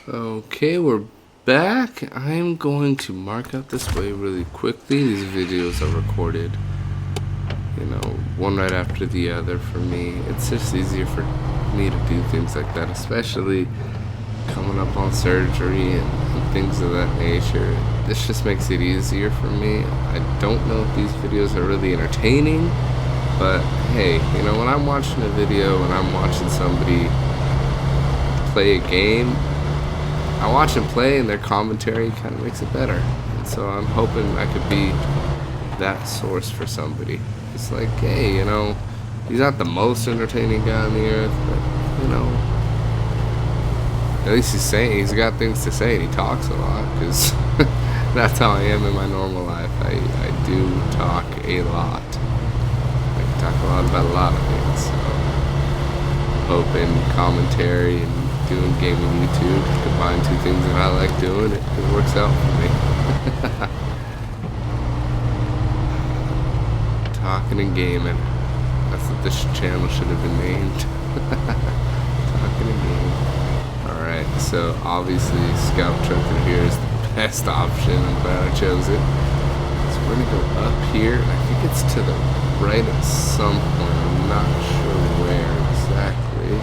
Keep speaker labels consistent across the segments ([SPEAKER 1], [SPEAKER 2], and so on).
[SPEAKER 1] Okay, we're back. I'm going to mark out this way really quickly. These videos are recorded, one right after the other for me. It's just easier for me to do things like that, especially coming up on surgery and things of that nature. This just makes it easier for me. I don't know if these videos are really entertaining, but hey, when I'm watching a video and I'm watching somebody play a game, I watch them play and their commentary kind of makes it better. And so I'm hoping I could be that source for somebody. It's like, hey, he's not the most entertaining guy on the earth, but, at least he's got things to say and he talks a lot, because that's how I am in my normal life. I do talk a lot. I can talk a lot about a lot of things. So I'm hoping commentary and doing gaming YouTube, combine two things that I like doing, it works out for me. Talking and gaming. That's what this channel should have been named. Talking and gaming. Alright, so obviously Scout Trucker here is the best option. I'm glad I chose it. So we're going to go up here. I think it's to the right at some point. I'm not sure where exactly.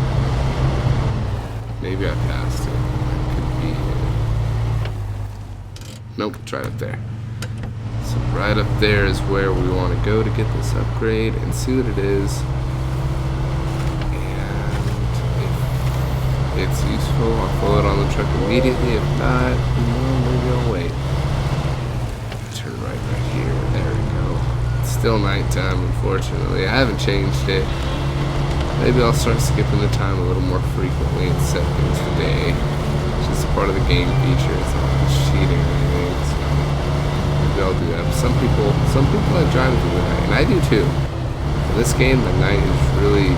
[SPEAKER 1] Maybe I passed it. That could be it. Nope, it's right up there. So right up there is where we want to go to get this upgrade and see what it is. And if it's useful, I'll pull it on the truck immediately. If not, maybe I'll wait. Turn right here. There we go. It's still nighttime, unfortunately. I haven't changed it. Maybe I'll start skipping the time a little more frequently and set things to day. It's just a part of the game feature. It's not cheating or anything. So maybe I'll do that. But some people like driving through the night, and I do too. In this game, the night is really,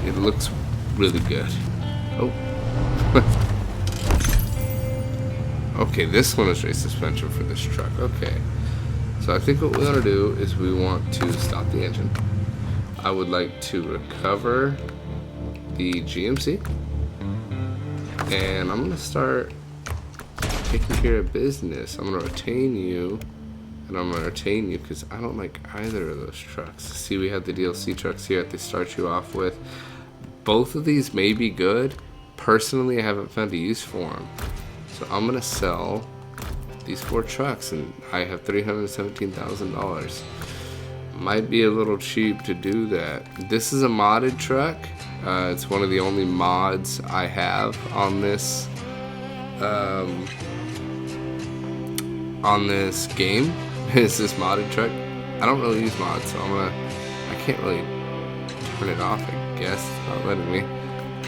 [SPEAKER 1] it looks really good. Oh. Okay, this one is race suspension for this truck. Okay. So I think what we want to do is we want to stop the engine. I would like to recover the GMC, and I'm going to start taking care of business. I'm going to retain you, and I'm going to retain you because I don't like either of those trucks. See, we have the DLC trucks here that they start you off with. Both of these may be good. Personally, I haven't found a use for them. So I'm going to sell these 4 trucks, and I have $317,000. Might be a little cheap to do that. This is a modded truck. It's one of the only mods I have on this game. Is this modded truck? I don't really use mods, so I can't really turn it off, I guess. It's not letting me.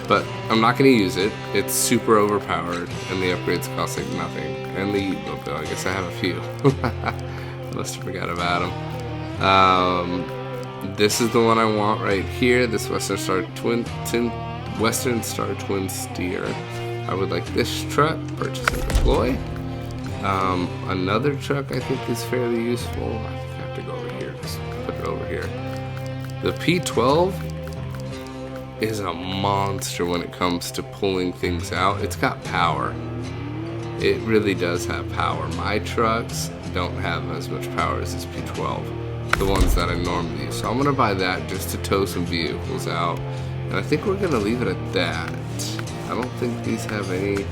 [SPEAKER 1] But I'm not gonna use it. It's super overpowered, and the upgrades cost like nothing. And the mobile, I guess I have a few. Must have forgot about them. This is the one I want right here. This Western Star Twin Steer. I would like this truck. Purchase and deploy. Another truck I think is fairly useful. I think I have to go over here. Just put it over here. The P12 is a monster when it comes to pulling things out. It's got power. It really does have power. My trucks don't have as much power as this P12, the ones that I normally use. So I'm gonna buy that just to tow some vehicles out. And I think we're gonna leave it at that. I don't think these have any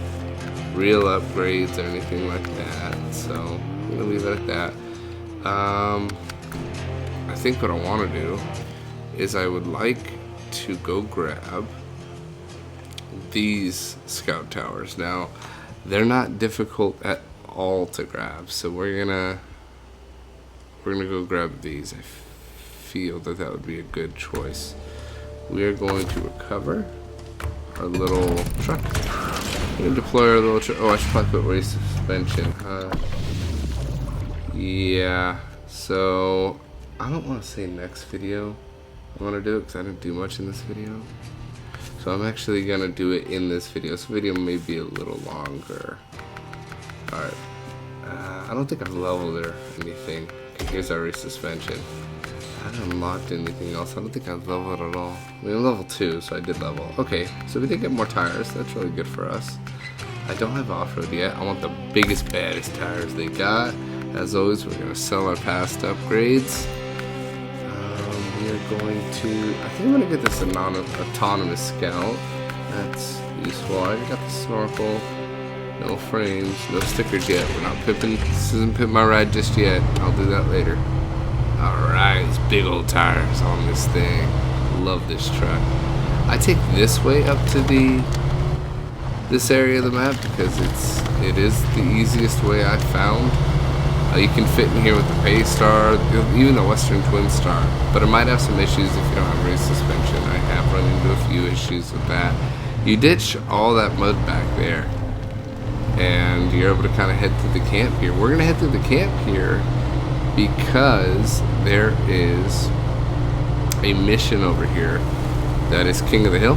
[SPEAKER 1] real upgrades or anything like that. So I'm gonna leave it at that. I think what I wanna do is I would like to go grab these scout towers. Now, they're not difficult at all to grab, so we're gonna go grab these. I feel that would be a good choice. We are going to recover our little truck. We're gonna deploy our little truck. Oh, I should probably put race suspension. Yeah. So I don't want to say next video I want to do it because I didn't do much in this video. So I'm actually gonna do it in this video. This video may be a little longer. Alright. I don't think I've leveled or anything. Okay, here's our race suspension. haven't unlocked anything else. I don't think I've leveled at all. I mean, I'm level 2, so I did level. Okay, so we did get more tires. That's really good for us. I don't have off-road yet. I want the biggest, baddest tires they got. As always, we're going to sell our past upgrades. We are going to... I think I'm going to get this autonomous scout. That's useful. I already got the snorkel. No frames. No stickers yet. We're not pipping. This isn't Pimp My Ride just yet. I'll do that later. Alright, these big old tires on this thing. Love this truck. I take this way up to this area of the map because it is the easiest way I found. You can fit in here with the Paystar, even the Western Twin Star, but it might have some issues if you don't have race suspension. I have run into a few issues with that. You ditch all that mud back there, and you're able to kind of head through the camp here. We're gonna head through the camp here because there is a mission over here that is King of the Hill,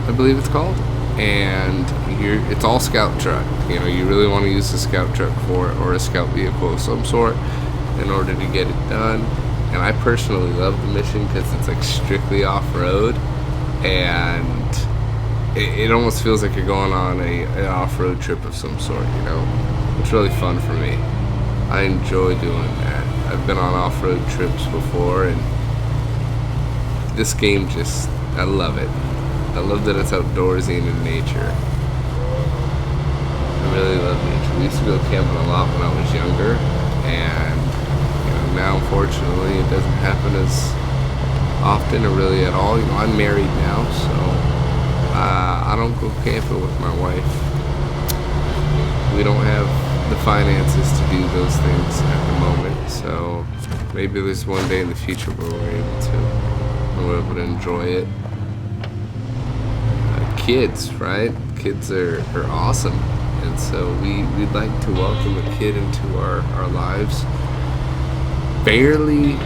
[SPEAKER 1] I believe it's called, and it's all scout truck. You know, you really want to use a scout truck for it, or a scout vehicle of some sort, in order to get it done. And I personally love the mission because it's like strictly off-road, and it almost feels like you're going on an off-road trip of some sort, you know. It's really fun for me. I enjoy doing that. I've been on off-road trips before, and this game just, I love it. I love that it's outdoorsy and in nature. I really love nature. We used to go camping a lot when I was younger, and you know, now unfortunately it doesn't happen as often or really at all. You know, I'm married now, so I don't go camping with my wife. We don't have the finances to do those things at the moment, so maybe there's one day in the future where we're able to, and we're able to enjoy it. Kids, right? Kids are awesome, and so we'd like to welcome a kid into our lives fairly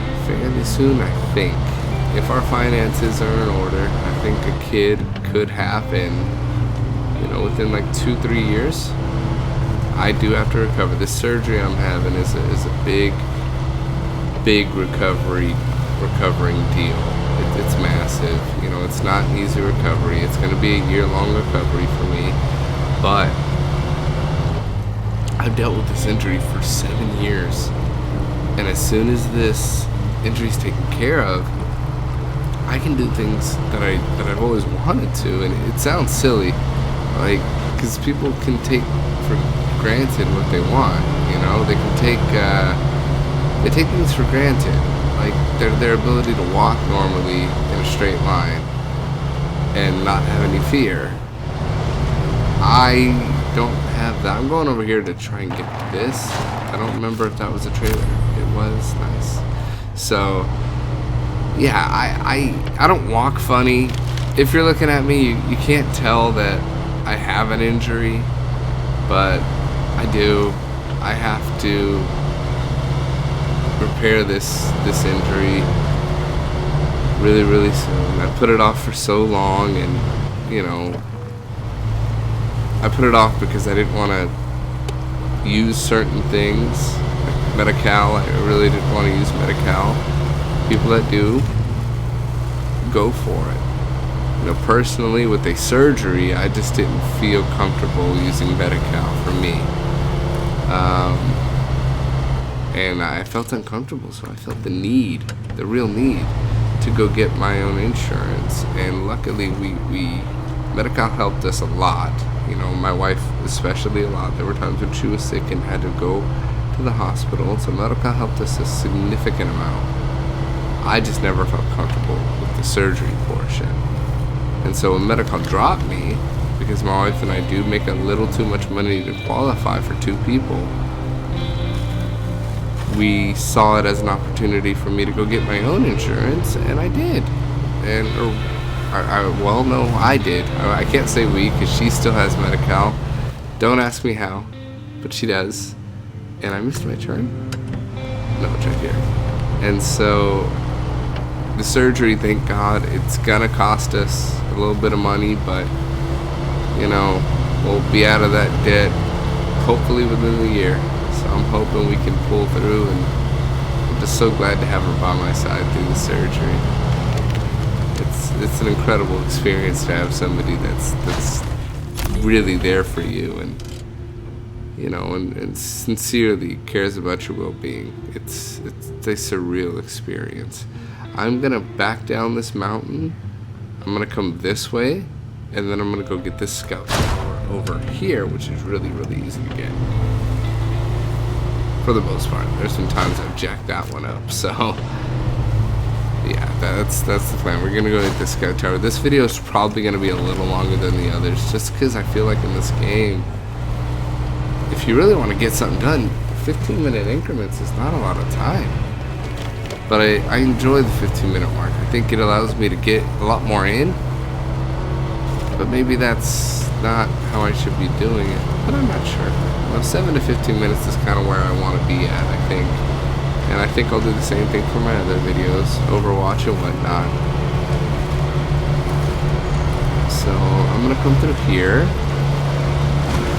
[SPEAKER 1] soon, I think. If our finances are in order, I think a kid could happen, you know, within like 2-3 years. I do have to recover. This surgery I'm having is a big recovering deal. It's massive. You know, it's not an easy recovery. It's going to be a year-long recovery for me. But I've dealt with this injury for 7 years. And as soon as this injury is taken care of, I can do things that I've always wanted to. And it sounds silly, like, because people can take for granted what they want. You know, they can they take things for granted. Like their ability to walk normally in a straight line and not have any fear. I don't have that. I'm going over here to try and get this. I don't remember if that was a trailer. It was. Nice. So yeah, I don't walk funny. If you're looking at me, you can't tell that I have an injury, but I do. I have to repair this injury really soon. I put it off for so long, and you know, I put it off because I didn't want to use certain things like Medi-Cal. I really didn't want to use Medi-Cal. People that do, go for it. You know, personally with a surgery, I just didn't feel comfortable using Medi-Cal for me. And I felt uncomfortable, so I felt the real need to go get my own insurance. And luckily, Medi-Cal helped us a lot. You know, my wife especially a lot. There were times when she was sick and had to go to the hospital, so Medi-Cal helped us a significant amount. I just never felt comfortable with the surgery portion. And so when Medi-Cal dropped me, because my wife and I do make a little too much money to qualify for 2 people, we saw it as an opportunity for me to go get my own insurance, and I did. And I did. I can't say we, because she still has Medi-Cal. Don't ask me how, but she does. And I missed my turn. No, it's right here. And so the surgery, thank God, it's gonna cost us a little bit of money, but you know, we'll be out of that debt hopefully within the year. So I'm hoping we can pull through and I'm just so glad to have her by my side through the surgery. It's an incredible experience to have somebody that's really there for you, and you know, and sincerely cares about your well-being. It's a surreal experience. I'm gonna back down this mountain. I'm gonna come this way, and then I'm gonna go get this scout tower over here, which is really easy to get. For the most part. There's some times I've jacked that one up, so yeah, that's the plan. We're gonna go get this scout tower. This video is probably gonna be a little longer than the others, just because I feel like in this game, if you really want to get something done, 15-minute increments is not a lot of time. But I enjoy the 15-minute mark. I think it allows me to get a lot more in. But maybe that's not how I should be doing it. But I'm not sure. Well, 7 to 15 minutes is kind of where I want to be at, I think. And I think I'll do the same thing for my other videos, Overwatch and whatnot. So I'm going to come through here.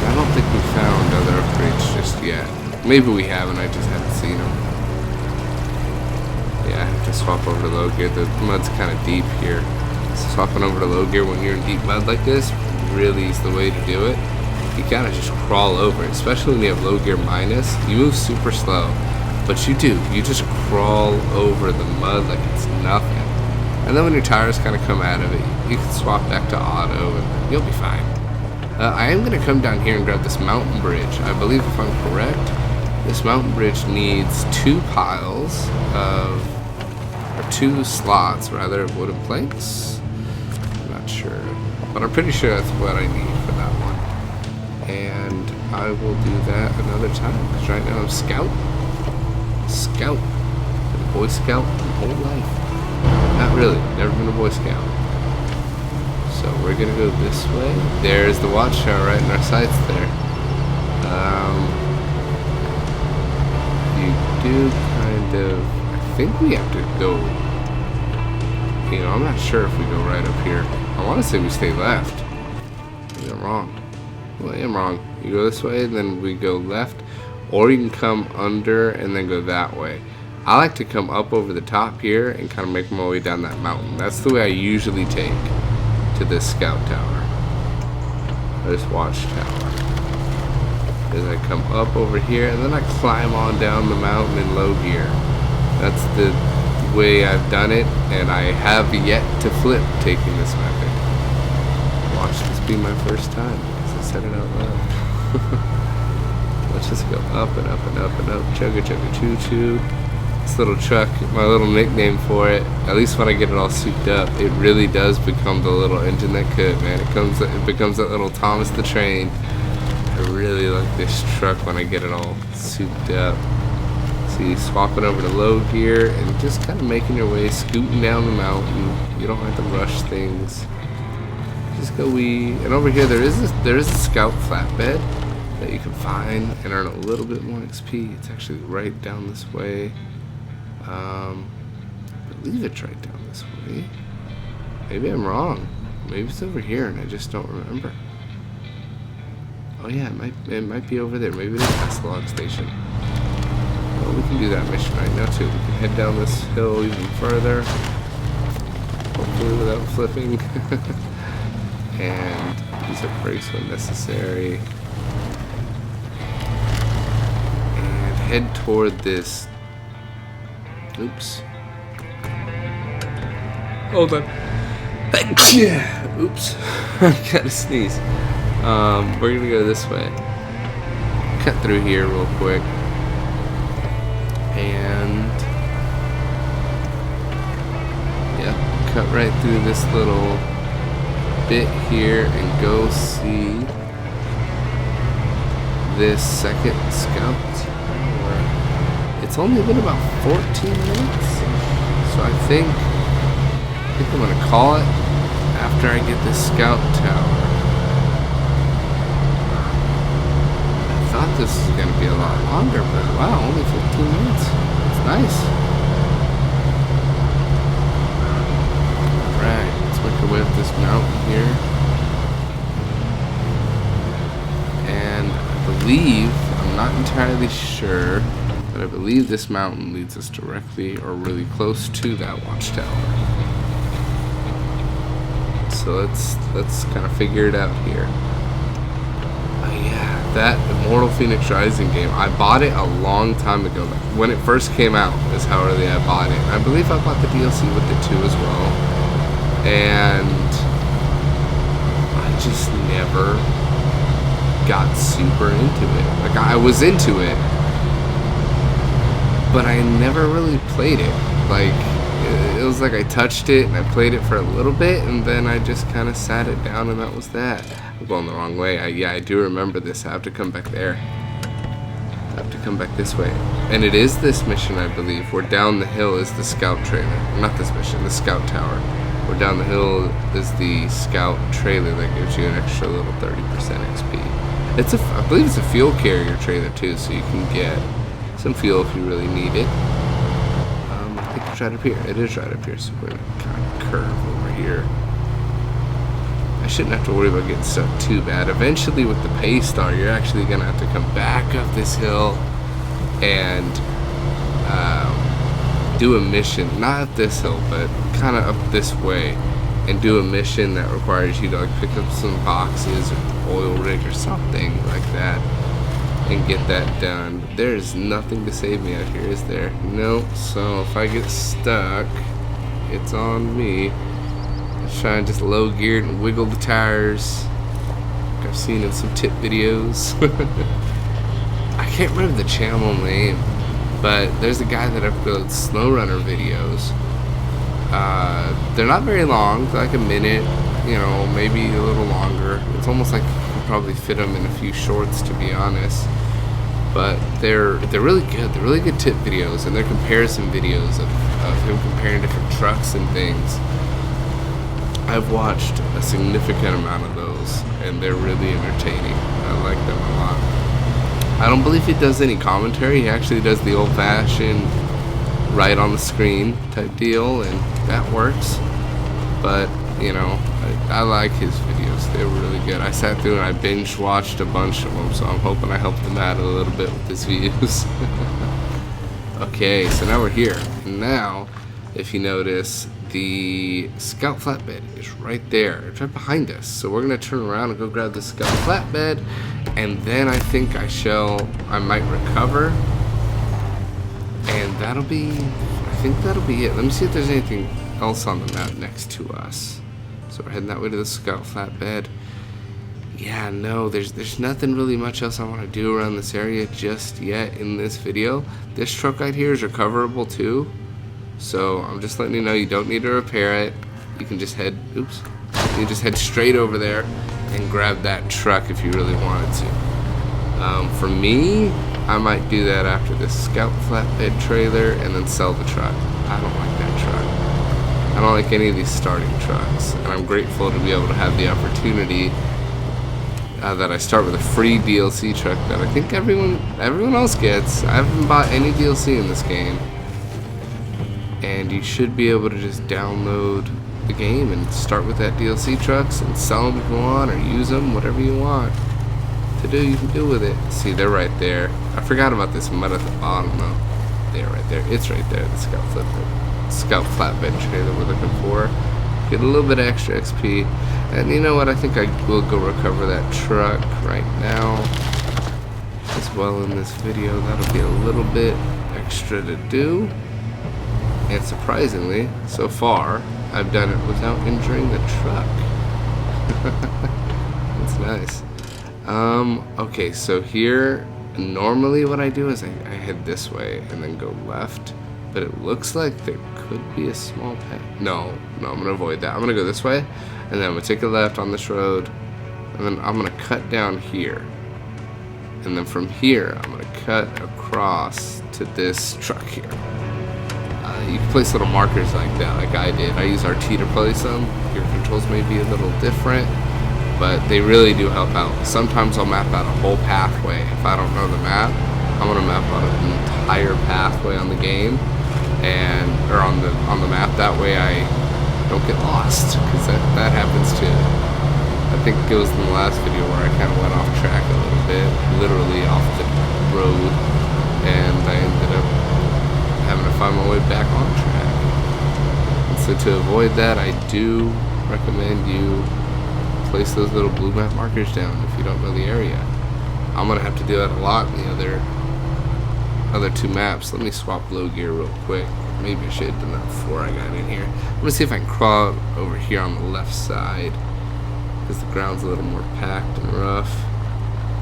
[SPEAKER 1] I don't think we found other upgrades just yet. Maybe we haven't, I just haven't seen them. Yeah, I have to swap over to low gear. The mud's kind of deep here. So swapping over to low gear when you're in deep mud like this really is the way to do it. You gotta just crawl over it, especially when you have low gear minus. You move super slow, but you just crawl over the mud like it's nothing. And then when your tires kind of come out of it, you can swap back to auto and you'll be fine. I am going to come down here and grab this mountain bridge. I believe, if I'm correct, this mountain bridge needs 2 piles of, or 2 slots rather, of wooden planks. I'm not sure, but I'm pretty sure that's what I need for that one. And I will do that another time, because right now I'm Scout. Been a Boy Scout my whole life. Not really, never been a Boy Scout. So we're gonna go this way. There's the watchtower right in our sights there. You do kind of, I think we have to go, you know, I'm not sure if we go right up here. I want to say we stay left. Maybe I'm wrong. Well, I am wrong. You go this way and then we go left, or you can come under and then go that way. I like to come up over the top here and kind of make my way down that mountain. That's the way I usually take to this scout tower, or this watchtower, is I come up over here and then I climb on down the mountain in low gear. That's the way I've done it, and I have yet to flip taking this method. Watch this be my first time, because I said it out loud. Let's just go up and up and up and up, chugga chugga choo choo. This little truck, my little nickname for it, at least when I get it all souped up, it really does become the little engine that could, man. It becomes that little Thomas the Train. I really like this truck when I get it all souped up. See, swapping over to low gear and just kind of making your way, scooting down the mountain. You don't have to rush things. Just go wee. And over here there is a scout flatbed that you can find and earn a little bit more XP. It's actually right down this way. I believe it's right down this way. Maybe I'm wrong. Maybe it's over here and I just don't remember. Oh yeah, it might be over there. Maybe it is past the log station. Well, we can do that mission right now too. We can head down this hill even further, hopefully without flipping. And use our brakes when necessary. And head toward this. Oops. Hold on. Oops. I gotta sneeze. We're gonna go this way. Cut through here real quick. And yeah, cut right through this little bit here and go see this second scout. It's only been about 14 minutes, so I think I'm gonna call it after I get this scout tower. I thought this was gonna be a lot longer, but wow, only 15 minutes. It's nice. Alright, let's make our way up this mountain here. And I believe, I'm not entirely sure, but I I believe this mountain leads us directly or really close to that watchtower. So let's kind of figure it out here. Yeah, that Immortal Phoenix Rising game, I bought it a long time ago. When it first came out is how early I bought it. I believe I bought the DLC with it too as well. And I just never got super into it. Like, I was into it, but I never really played it. Like, it was like I touched it and I played it for a little bit, and then I just kind of sat it down, and that was that. I'm going the wrong way. Yeah, I do remember this. I have to come back there. I have to come back this way. And it is this mission, I believe, where down the hill is the scout trailer. Not this mission, the scout tower. Where down the hill is the scout trailer that gives you an extra little 30% XP. It's I believe it's a fuel carrier trailer too, so you can get some fuel if you really need it. I think it's right up here. It is right up here, so we're gonna kind of curve over here. I shouldn't have to worry about getting stuck too bad. Eventually, with the pay star, you're actually gonna have to come back up this hill and do a mission. Not up this hill, but kind of up this way, and do a mission that requires you to like pick up some boxes or oil rig or something like that, and get that done. There's nothing to save me out here, is there? No. So if I get stuck, it's on me. Let's try and just low gear and wiggle the tires, like I've seen in some tip videos. I can't remember the channel name, but there's a guy that uploads Snowrunner videos. They're not very long, like a minute, you know, maybe a little longer. It's almost like you could probably fit them in a few shorts, to be honest. But they're really good. They're really good tip videos, and they're comparison videos of him comparing different trucks and things. I've watched a significant amount of those, and they're really entertaining. I like them a lot. I don't believe he does any commentary. He actually does the old-fashioned right on the screen type deal, and that works. But, you know, I like his videos. They were really good. I sat through and I binge watched a bunch of them, so I'm hoping I helped him out a little bit with his views. Okay, so now we're here. And now, if you notice, the scout flatbed is right there. It's right behind us. So we're going to turn around and go grab the scout flatbed, and then I think I might recover. And I think that'll be it. Let me see if there's anything else on the map next to us. So we're heading that way to the scout flatbed. Yeah, no, there's nothing really much else I want to do around this area just yet in this video. This truck right here is recoverable too. So I'm just letting you know you don't need to repair it. You can just head straight over there and grab that truck if you really wanted to. For me, I might do that after this scout flatbed trailer and then sell the truck. I don't like that truck. I don't like any of these starting trucks, and I'm grateful to be able to have the opportunity that I start with a free DLC truck that I think everyone else gets. I haven't bought any DLC in this game, and you should be able to just download the game and start with that DLC trucks and sell them if you want, or use them, whatever you want to do, you can do with it. See, they're right there. I forgot about this mud at the bottom though. They're right there. It's right there, the scout flatbed trailer we're looking for. Get a little bit of extra XP. And you know what, I think I will go recover that truck right now as well in this video. That'll be a little bit extra to do. And surprisingly, so far, I've done it without injuring the truck. That's nice. Okay, so here, normally what I do is I head this way and then go left, but it looks like there could be a small path. No, I'm gonna avoid that. I'm gonna go this way, and then I'm gonna take a left on this road, and then I'm gonna cut down here. And then from here, I'm gonna cut across to this truck here. You can place little markers like that, like I did. I use RT to place them. Your controls may be a little different, but they really do help out. Sometimes I'll map out a whole pathway. If I don't know the map, I'm gonna map out an entire pathway on the game, or on the map. That way I don't get lost, because that happens too. I think it was in the last video where I kind of went off track a little bit, literally off the road, and I ended up trying to find my way back on track. And so to avoid that, I do recommend you place those little blue map markers down if you don't know the area. I'm gonna have to do that a lot in the other two maps. Let me swap low gear real quick. Maybe I should have done that before I got in here. I'm gonna see if I can crawl over here on the left side, because the ground's a little more packed and rough.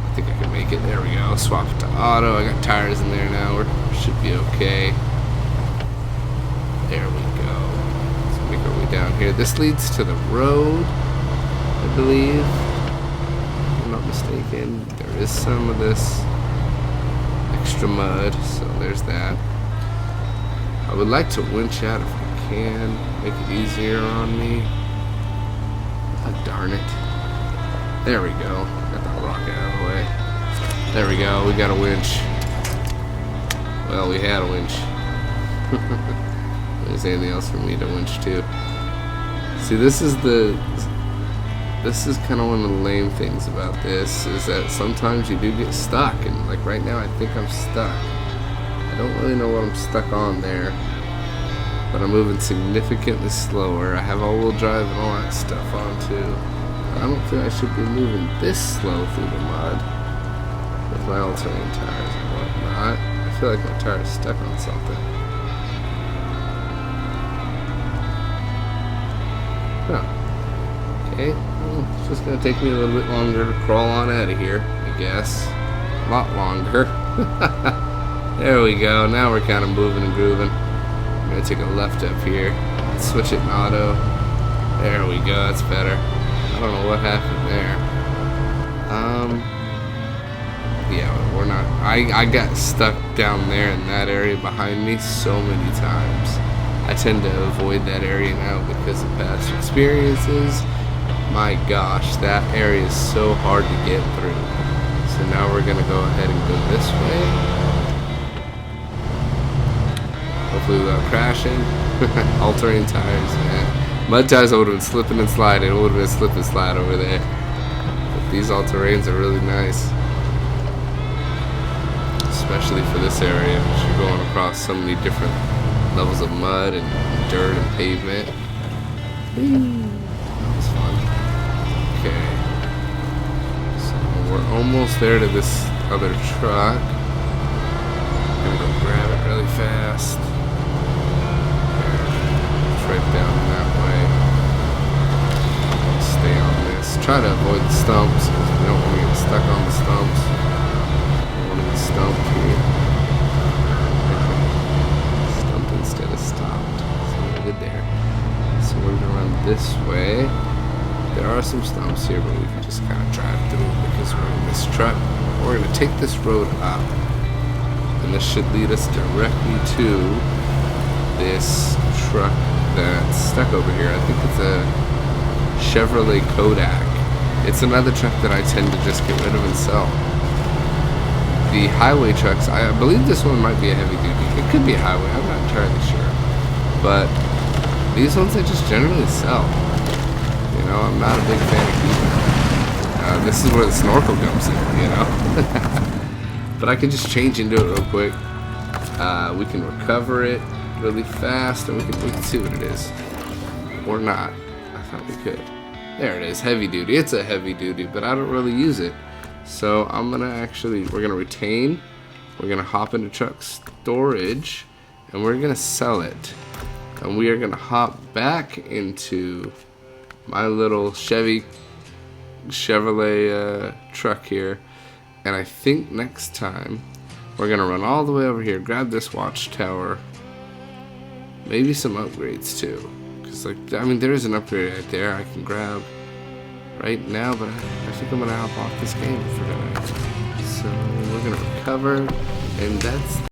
[SPEAKER 1] I think I can make it. There we go. Swap it to auto. I got tires in there now. We should be okay. There we go. Let's make our way down here. This leads to the road, I believe. If I'm not mistaken. There is some of this extra mud, so there's that. I would like to winch out if I can. Make it easier on me. Oh, darn it. There we go. Got that rock out of the way. There we go. We got a winch. Well, we had a winch. There's anything else for me to winch to. See, this is kind of one of the lame things about this, is that sometimes you do get stuck, and like right now I think I'm stuck. I don't really know what I'm stuck on there, but I'm moving significantly slower. I have all-wheel drive and all that stuff on too. I don't think I should be moving this slow through the mud with my all-terrain tires and whatnot. I feel like my tire's stuck on something. Huh. Okay, well, it's just gonna take me a little bit longer to crawl on out of here, I guess. A lot longer. There we go, now we're kind of moving and grooving. I'm gonna take a left up here, switch it in auto. There we go, that's better. I don't know what happened there. Yeah, we're not. I got stuck down there in that area behind me so many times. I tend to avoid that area now because of past experiences. My gosh, that area is so hard to get through. So now we're gonna go ahead and go this way. Hopefully without crashing. All-terrain tires, man. Mud tires, I would have been slipping and sliding. It would have been slip and slide over there. But these all-terrains are really nice. Especially for this area, because you're going across so many different levels of mud and dirt and pavement. That was fun. Okay. So we're almost there to this other truck. I'm gonna go grab it really fast. It's right down that way. Stay on this. Try to avoid the stumps because we don't want to get stuck on the stumps. I want to get stumped here. Stumped instead of stopped. So we're good there. So we're gonna run this way. There are some stumps here, but we can just kind of drive through because we're in this truck. We're gonna take this road up. And this should lead us directly to this truck that's stuck over here. I think it's a Chevrolet Kodak. It's another truck that I tend to just get rid of and sell. The highway trucks, I believe this one might be a heavy duty. It could be a highway, I'm not entirely sure. But these ones I just generally sell. You know, I'm not a big fan of keeping. This is where the Snorkel comes in, you know. But I can just change into it real quick. We can recover it really fast, and we can see what it is. Or not. I thought we could. There it is, heavy duty. It's a heavy duty, but I don't really use it. So I'm gonna we're gonna retain. We're gonna hop into truck storage, and we're gonna sell it. And we are gonna hop back into my little Chevrolet truck here. And I think next time we're gonna run all the way over here, grab this watchtower, maybe some upgrades too. Cause like, I mean, there is an upgrade right there I can grab right now, but I think I'm gonna hop off this game for tonight. So we're gonna recover, and that's